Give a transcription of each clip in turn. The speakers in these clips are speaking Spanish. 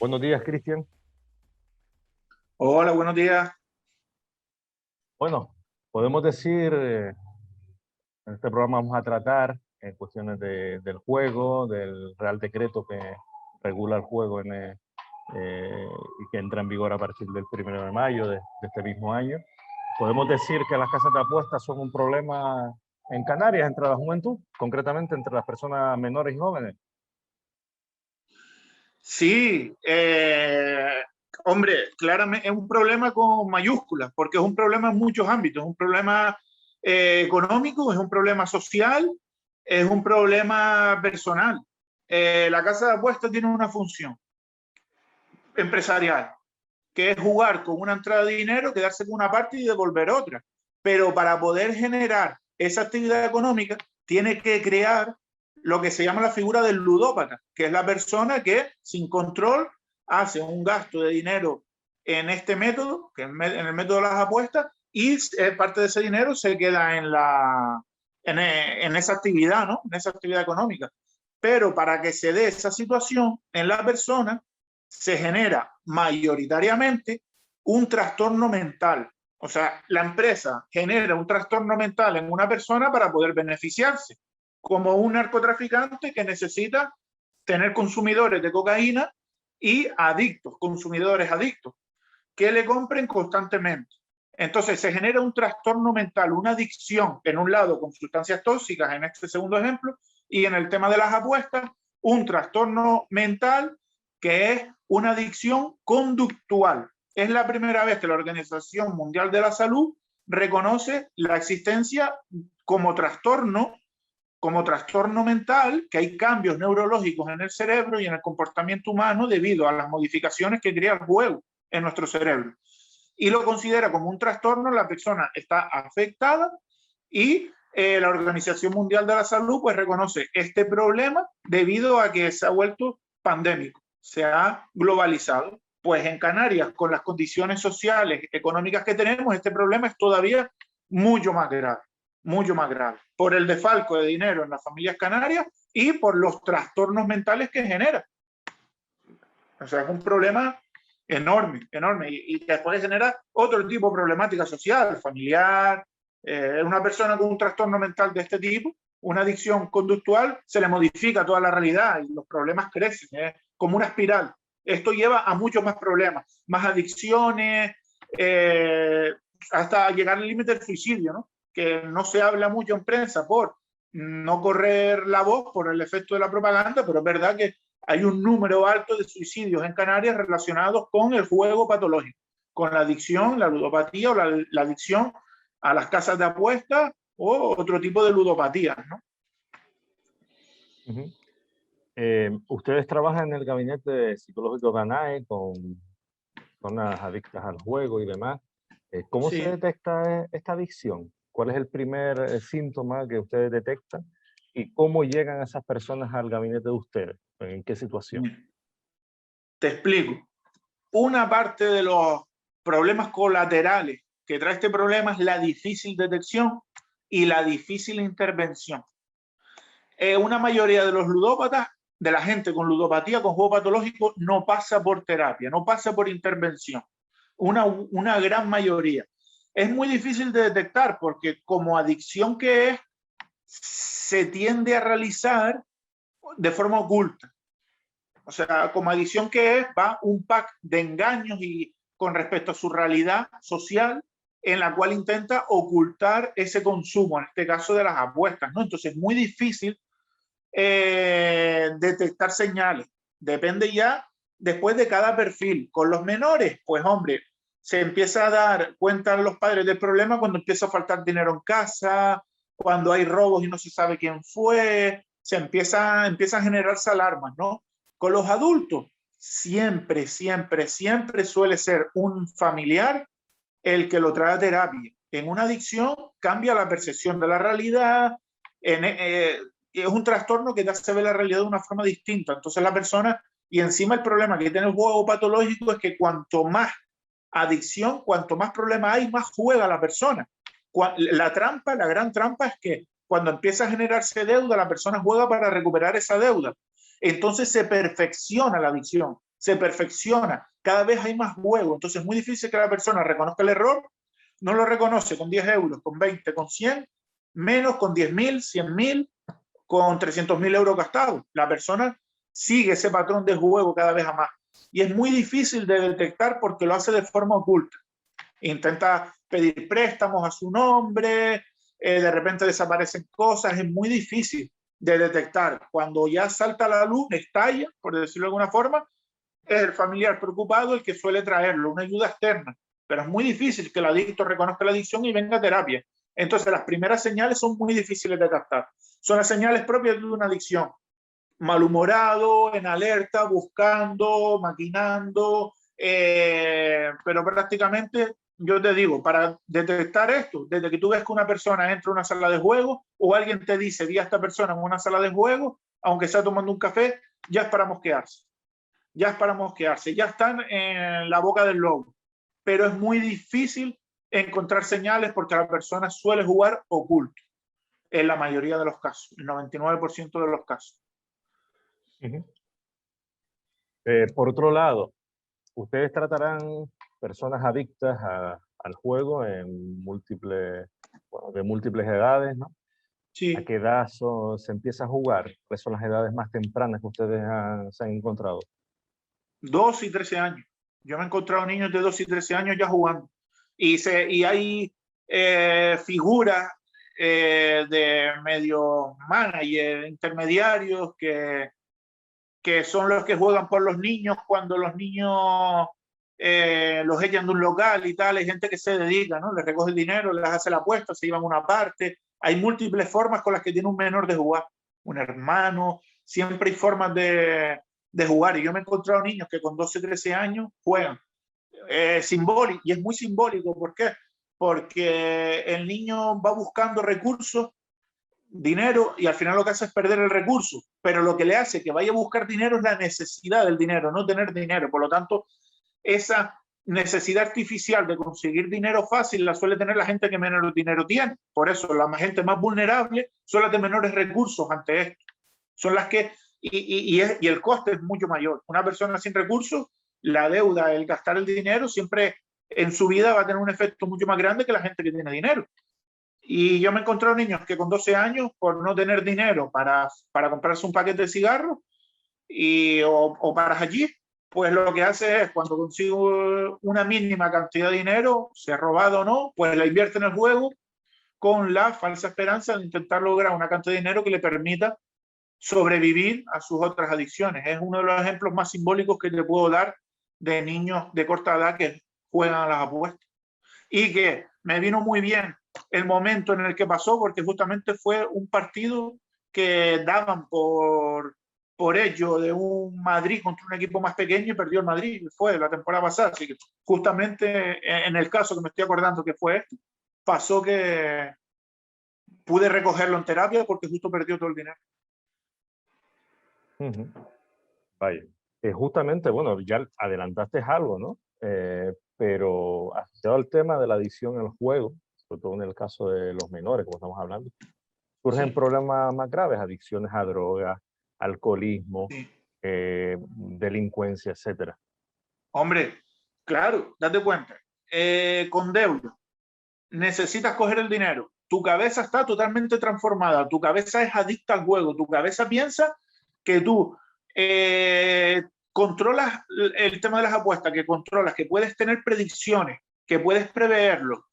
Buenos días, Cristian. Hola, buenos días. Bueno, podemos decir, en este programa vamos a tratar cuestiones del juego, del Real Decreto que regula el juego y que entra en vigor a partir del 1 de mayo de este mismo año. Podemos decir que las casas de apuestas son un problema en Canarias, entre la juventud, concretamente entre las personas menores y jóvenes. Sí, hombre, claramente es un problema con mayúsculas, porque es un problema en muchos ámbitos. Es un problema económico, es un problema social, es un problema personal. La casa de apuestas tiene una función empresarial, que es jugar con una entrada de dinero, quedarse con una parte y devolver otra. Pero para poder generar esa actividad económica, tiene que crear lo que se llama la figura del ludópata, que es la persona que sin control hace un gasto de dinero en este método, que es en el método de las apuestas, y parte de ese dinero se queda en esa actividad, ¿no? En esa actividad económica. Pero para que se dé esa situación en la persona, se genera mayoritariamente un trastorno mental. O sea, la empresa genera un trastorno mental en una persona para poder beneficiarse, como un narcotraficante que necesita tener consumidores de cocaína y adictos, consumidores adictos, que le compren constantemente. Entonces se genera un trastorno mental, una adicción, en un lado con sustancias tóxicas, en este segundo ejemplo, y en el tema de las apuestas, un trastorno mental que es una adicción conductual. Es la primera vez que la Organización Mundial de la Salud reconoce la existencia como trastorno mental, que hay cambios neurológicos en el cerebro y en el comportamiento humano debido a las modificaciones que crea el juego en nuestro cerebro. Y lo considera como un trastorno, la persona está afectada y la Organización Mundial de la Salud pues reconoce este problema debido a que se ha vuelto pandémico, se ha globalizado. Pues en Canarias, con las condiciones sociales, económicas que tenemos, este problema es todavía mucho más grave, por el desfalco de dinero en las familias canarias y por los trastornos mentales que genera. O sea, es un problema enorme, y que después genera otro tipo de problemática social, familiar. Una persona con un trastorno mental de este tipo, una adicción conductual, se le modifica toda la realidad y los problemas crecen, como una espiral. Esto lleva a muchos más problemas, más adicciones, hasta llegar al límite del suicidio, ¿no? Que no se habla mucho en prensa por no correr la voz, por el efecto de la propaganda, pero es verdad que hay un número alto de suicidios en Canarias relacionados con el juego patológico, con la adicción, la ludopatía o la adicción a las casas de apuestas o otro tipo de ludopatías, ¿no? Ustedes trabajan en el gabinete psicológico de ANAE con personas adictas al juego y demás. ¿Cómo se Sí. detecta esta adicción? ¿Cuál es el primer síntoma que ustedes detectan? ¿Y cómo llegan esas personas al gabinete de ustedes? ¿En qué situación? Te explico. Una parte de los problemas colaterales que trae este problema es la difícil detección y la difícil intervención. Una mayoría de los ludópatas, de la gente con ludopatía, con juego patológico, no pasa por terapia, no pasa por intervención. Una gran mayoría. Es muy difícil de detectar porque como adicción que es, se tiende a realizar de forma oculta. O sea, como adicción que es, va un pack de engaños y con respecto a su realidad social en la cual intenta ocultar ese consumo, en este caso de las apuestas, ¿no? Entonces es muy difícil detectar señales. Depende ya después de cada perfil. Con los menores, pues hombre, se empieza a dar cuenta los padres del problema cuando empieza a faltar dinero en casa, cuando hay robos y no se sabe quién fue, empieza a generarse alarmas, ¿no? Con los adultos, siempre suele ser un familiar el que lo trae a terapia. En una adicción cambia la percepción de la realidad, es un trastorno que te hace ver la realidad de una forma distinta. Entonces la persona, y encima el problema que tiene el juego patológico es que cuanto más adicción, cuanto más problema hay, más juega la persona. La gran trampa es que cuando empieza a generarse deuda, la persona juega para recuperar esa deuda. Entonces se perfecciona la adicción, se perfecciona, cada vez hay más juego, entonces es muy difícil que la persona reconozca el error, no lo reconoce con 10 euros, con 20, con 100, menos con 10.000, 100.000, con 300.000 euros gastados. La persona sigue ese patrón de juego cada vez a más. Y es muy difícil de detectar porque lo hace de forma oculta. Intenta pedir préstamos a su nombre, de repente desaparecen cosas, es muy difícil de detectar. Cuando ya salta a la luz, estalla, por decirlo de alguna forma, es el familiar preocupado el que suele traerlo, una ayuda externa. Pero es muy difícil que el adicto reconozca la adicción y venga a terapia. Entonces, las primeras señales son muy difíciles de captar. Son las señales propias de una adicción. Malhumorado, en alerta, buscando, maquinando, pero prácticamente, yo te digo, para detectar esto, desde que tú ves que una persona entra a una sala de juego o alguien te dice, vi a esta persona en una sala de juego, aunque sea tomando un café, ya es para mosquearse. Ya es para mosquearse, ya están en la boca del lobo. Pero es muy difícil encontrar señales porque la persona suele jugar oculto en la mayoría de los casos, el 99% de los casos. Por otro lado, ustedes tratarán personas adictas al juego en de múltiples edades, ¿no? Sí. ¿A qué edad se empieza a jugar? ¿Cuáles son las edades más tempranas que ustedes se han encontrado? 12 y 13 años. Yo me he encontrado niños de 12 y 13 años ya jugando. Y hay figuras de medio manager, intermediarios, que son los que juegan por los niños cuando los niños los echan de un local y tal. Hay gente que se dedica, ¿no? Les recoge el dinero, les hace la apuesta, se llevan una parte. Hay múltiples formas con las que tiene un menor de jugar. Un hermano, siempre hay formas de jugar. Y yo me he encontrado niños que con 12, 13 años juegan. Simbólico, y es muy simbólico. ¿Por qué? Porque el niño va buscando recursos, dinero, y al final lo que hace es perder el recurso. Pero lo que le hace que vaya a buscar dinero es la necesidad del dinero, no tener dinero. Por lo tanto, esa necesidad artificial de conseguir dinero fácil la suele tener la gente que menos dinero tiene. Por eso la gente más vulnerable son las de menores recursos ante esto. Son las que, y el coste es mucho mayor. Una persona sin recursos, la deuda, el gastar el dinero, siempre en su vida va a tener un efecto mucho más grande que la gente que tiene dinero. Y yo me he encontrado niños que con 12 años, por no tener dinero para comprarse un paquete de cigarros o para allí, pues lo que hace es, cuando consigue una mínima cantidad de dinero, sea robado o no, pues la invierte en el juego con la falsa esperanza de intentar lograr una cantidad de dinero que le permita sobrevivir a sus otras adicciones. Es uno de los ejemplos más simbólicos que te puedo dar de niños de corta edad que juegan a las apuestas. Y que me vino muy bien el momento en el que pasó, porque justamente fue un partido que daban por ello de un Madrid contra un equipo más pequeño y perdió el Madrid, fue la temporada pasada. Así que justamente en el caso que me estoy acordando que fue esto, pasó que pude recogerlo en terapia porque justo perdió todo el dinero. Vaya. Justamente, bueno, ya adelantaste algo, ¿no? Pero asociado al tema de la adicción al juego, sobre todo en el caso de los menores, como estamos hablando, surgen problemas más graves, adicciones a drogas, alcoholismo, delincuencia, etcétera. Hombre, claro, date cuenta, con deuda, necesitas coger el dinero, tu cabeza está totalmente transformada, tu cabeza es adicta al juego, tu cabeza piensa que tú controlas el tema de las apuestas, que controlas, que puedes tener predicciones, que puedes preverlo,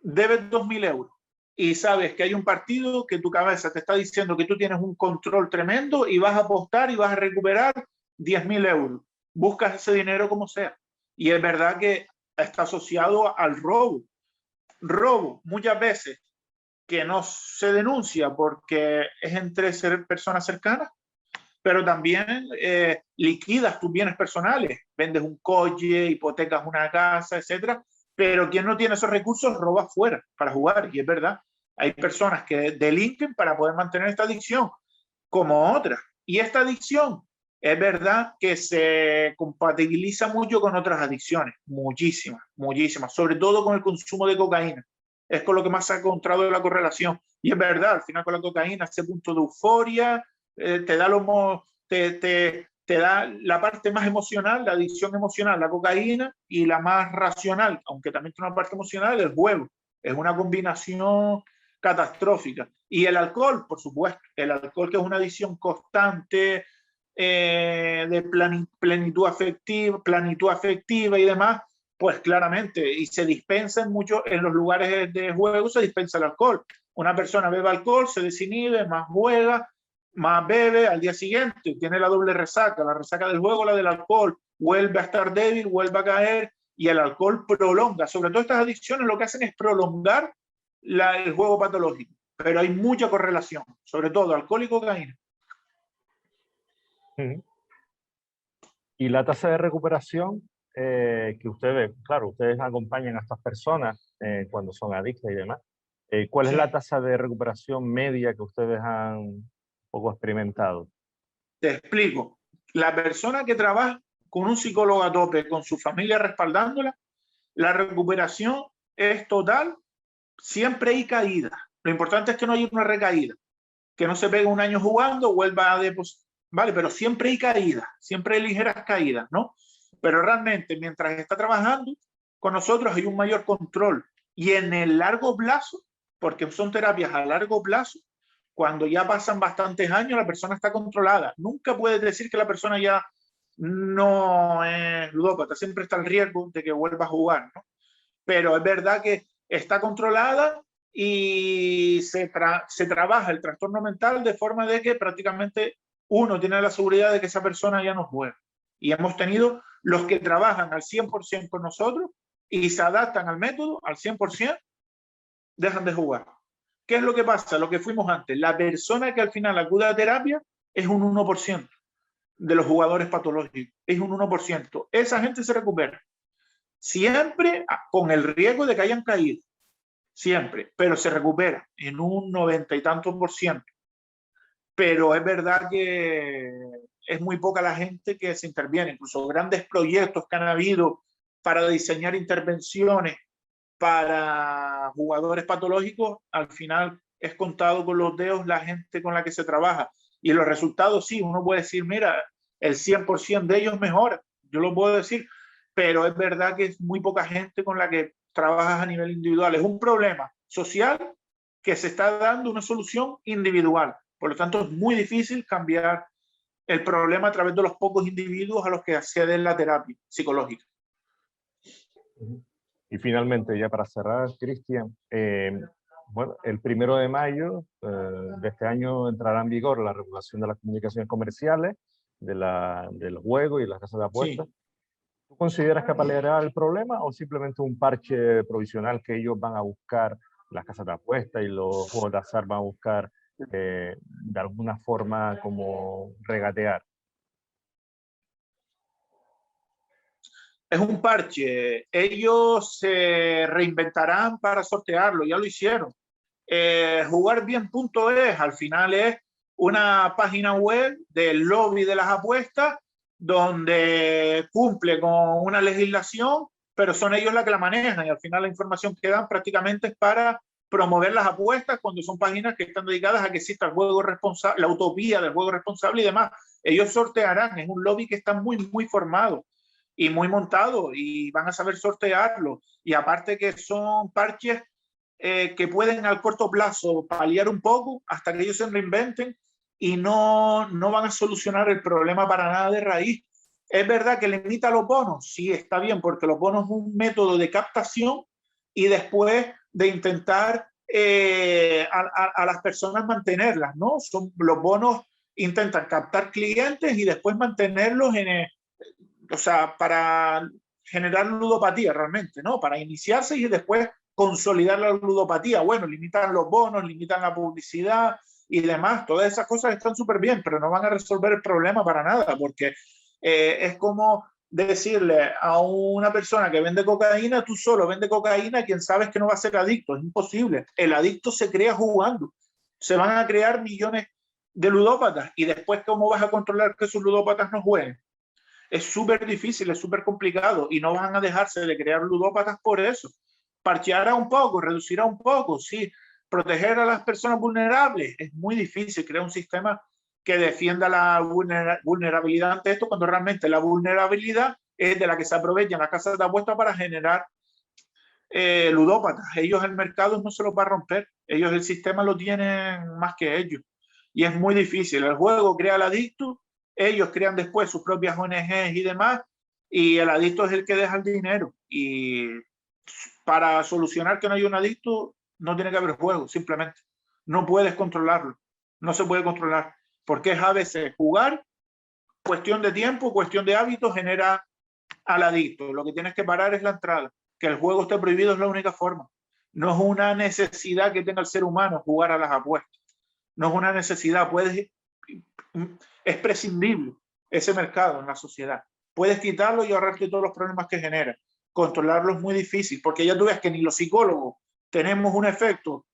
debes 2.000 euros y sabes que hay un partido que tu cabeza te está diciendo que tú tienes un control tremendo y vas a apostar y vas a recuperar 10.000 euros. Buscas ese dinero como sea. Y es verdad que está asociado al robo. Robo, muchas veces, que no se denuncia porque es entre personas cercanas, pero también liquidas tus bienes personales, vendes un coche, hipotecas una casa, etcétera, pero quien no tiene esos recursos roba fuera para jugar, y es verdad, hay personas que delinquen para poder mantener esta adicción, como otras, y esta adicción es verdad que se compatibiliza mucho con otras adicciones, muchísimas, muchísimas, sobre todo con el consumo de cocaína. Es con lo que más se ha encontrado la correlación. Y es verdad, al final con la cocaína, ese punto de euforia, te te da la parte más emocional, la adicción emocional, la cocaína, y la más racional, aunque también tiene una parte emocional, el juego. Es una combinación catastrófica. Y el alcohol, por supuesto, el alcohol, que es una adicción constante, de plenitud afectiva y demás, pues claramente, y se dispensa en los lugares de juego, se dispensa el alcohol. Una persona bebe alcohol, se desinhibe, más juega, más bebe, al día siguiente tiene la doble resaca, la resaca del juego, la del alcohol, vuelve a estar débil, vuelve a caer, y el alcohol prolonga. Sobre todo estas adicciones lo que hacen es prolongar el juego patológico, pero hay mucha correlación, sobre todo alcohol y cocaína. Y la tasa de recuperación que ustedes, claro, ustedes acompañan a estas personas cuando son adictas y demás. ¿Cuál es la tasa de recuperación media que ustedes han un poco experimentado? Te explico. La persona que trabaja con un psicólogo a tope, con su familia respaldándola, la recuperación es total. Siempre hay caída. Lo importante es que no haya una recaída, que no se pegue un año jugando, vuelva a depositar. Vale, pero siempre hay caídas, siempre hay ligeras caídas, ¿no? Pero realmente, mientras está trabajando con nosotros, hay un mayor control. Y en el largo plazo, porque son terapias a largo plazo, cuando ya pasan bastantes años, la persona está controlada. Nunca puedes decir que la persona ya no es ludópata, siempre está el riesgo de que vuelva a jugar, ¿no? Pero es verdad que está controlada y se trabaja el trastorno mental de forma de que prácticamente uno tiene la seguridad de que esa persona ya no juega. Y hemos tenido los que trabajan al 100% con nosotros y se adaptan al método al 100%, dejan de jugar. ¿Qué es lo que pasa? Lo que fuimos antes. La persona que al final acude a terapia es un 1% de los jugadores patológicos. Es un 1%. Esa gente se recupera. Siempre con el riesgo de que hayan caído. Siempre. Pero se recupera en un 90 y tantos %. Pero es verdad que es muy poca la gente que se interviene. Incluso grandes proyectos que han habido para diseñar intervenciones para jugadores patológicos, al final es contado con los dedos la gente con la que se trabaja. Y los resultados, sí, uno puede decir, mira, el 100% de ellos mejora, yo lo puedo decir, pero es verdad que es muy poca gente con la que trabajas a nivel individual. Es un problema social que se está dando una solución individual. Por lo tanto, es muy difícil cambiar el problema a través de los pocos individuos a los que acceden la terapia psicológica. Y finalmente, ya para cerrar, Cristian, bueno, el 1 de mayo de este año entrará en vigor la regulación de las comunicaciones comerciales, del juego y las casas de apuestas. Sí. ¿Tú consideras que paliará el problema o simplemente un parche provisional que ellos van a buscar, las casas de apuestas y los juegos de azar van a buscar de alguna forma como regatear? Es un parche. Ellos se reinventarán para sortearlo, ya lo hicieron. Jugarbien.es al final es una página web del lobby de las apuestas donde cumple con una legislación, pero son ellos las que la manejan y al final la información que dan prácticamente es para promover las apuestas cuando son páginas que están dedicadas a que exista el juego responsable, la utopía del juego responsable y demás. Ellos sortearán, es un lobby que está muy, muy formado y muy montado y van a saber sortearlo. Y aparte que son parches que pueden al corto plazo paliar un poco hasta que ellos se reinventen y no van a solucionar el problema para nada de raíz. ¿Es verdad que limita los bonos? Sí, está bien, porque los bonos es un método de captación y después de intentar a las personas mantenerlas, ¿no? Los bonos intentan captar clientes y después mantenerlos o sea, para generar ludopatía realmente, ¿no? Para iniciarse y después consolidar la ludopatía. Bueno, limitan los bonos, limitan la publicidad y demás. Todas esas cosas están súper bien, pero no van a resolver el problema para nada, porque es como decirle a una persona que vende cocaína, tú solo vende cocaína, quien sabes que no va a ser adicto. Es imposible. El adicto se crea jugando. Se van a crear millones de ludópatas y después, ¿cómo vas a controlar que esos ludópatas no jueguen? Es súper difícil, es súper complicado y no van a dejarse de crear ludópatas por eso. Parcheará un poco, reducirá un poco, sí. Proteger a las personas vulnerables es muy difícil, crear un sistema que defienda la vulnerabilidad ante esto, cuando realmente la vulnerabilidad es de la que se aprovechan las casas de apuestas para generar ludópatas. Ellos el mercado no se los va a romper, ellos el sistema lo tienen más que ellos. Y es muy difícil. El juego crea al adicto, ellos crean después sus propias ONGs y demás, y el adicto es el que deja el dinero. Y para solucionar que no haya un adicto, no tiene que haber juego, simplemente. No puedes controlarlo, no se puede controlar, porque es a veces jugar, cuestión de tiempo, cuestión de hábito, genera al adicto. Lo que tienes que parar es la entrada. Que el juego esté prohibido es la única forma. No es una necesidad que tenga el ser humano jugar a las apuestas. No es una necesidad, es prescindible ese mercado en la sociedad. Puedes quitarlo y ahorrarte todos los problemas que genera. Controlarlo es muy difícil, porque ya tú ves que ni los psicólogos tenemos un efecto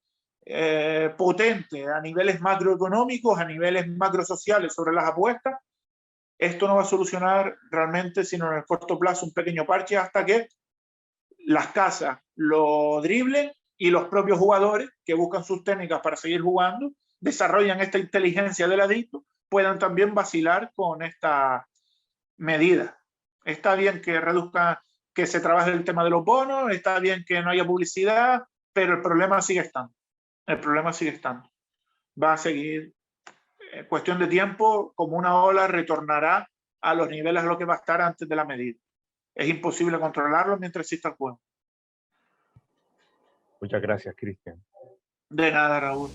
potente a niveles macroeconómicos, a niveles macrosociales sobre las apuestas. Esto no va a solucionar realmente, sino en el corto plazo, un pequeño parche hasta que las casas lo driblen y los propios jugadores que buscan sus técnicas para seguir jugando, desarrollan esta inteligencia del adicto, puedan también vacilar con esta medida. Está bien que reduzca, que se trabaje el tema de los bonos, está bien que no haya publicidad, pero el problema sigue estando. El problema sigue estando. Va a seguir, cuestión de tiempo, como una ola retornará a los niveles a los que va a estar antes de la medida. Es imposible controlarlo mientras exista el juego. Muchas gracias, Cristian. De nada, Raúl.